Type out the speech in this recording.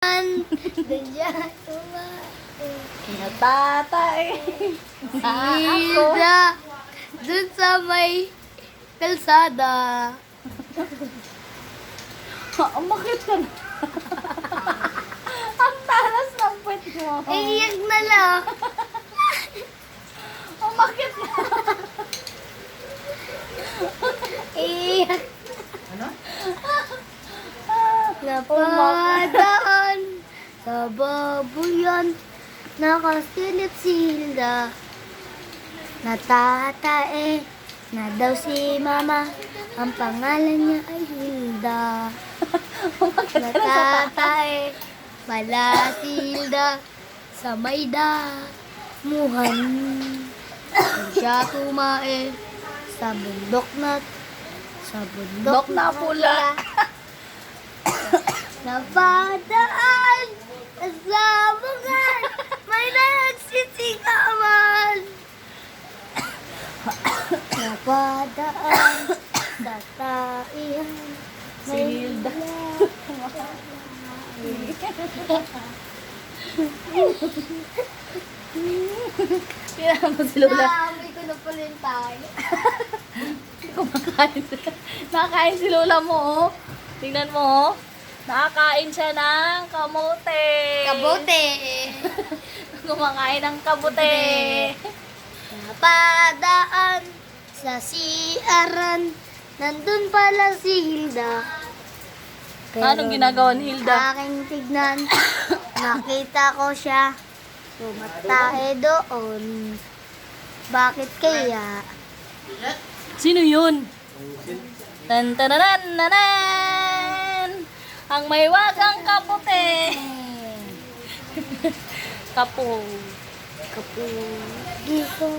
Doon siya tumae. Natatay. Hilda, dun sa may kalsada. Umakit ka na. Ang talas ng puwet mo. Iiyak na lang. Umakit na. Iiyak. Napadaan sa babuyan, nakasilip si Hilda. Natatae na daw si Mama, ang pangalan niya ay Hilda. Natatae pala si Hilda sa may damuhan. Kung siya tumae sa bundok Dok na pula. Napadaan sa bukan, may nagsisikawan. Napadaan sa taihan, Si Hilda. Kailangan mo si Lola. Naamoy ko na pala yung tayo. Kumakain. Nakakain si Lola mo, oh. Tingnan mo, oh. Nakakain siya ng kamote. Kabote. Kumakain ng kamote. Napadaan sa siaran, nandun pala si Hilda. Anong ginagawa ni Hilda? Aking tignan, nakita ko siya. Tumatae doon. Bakit kaya? Sino yun? Tan-tananan! Ang may wagang kapote. Kapo. Kapugi ko.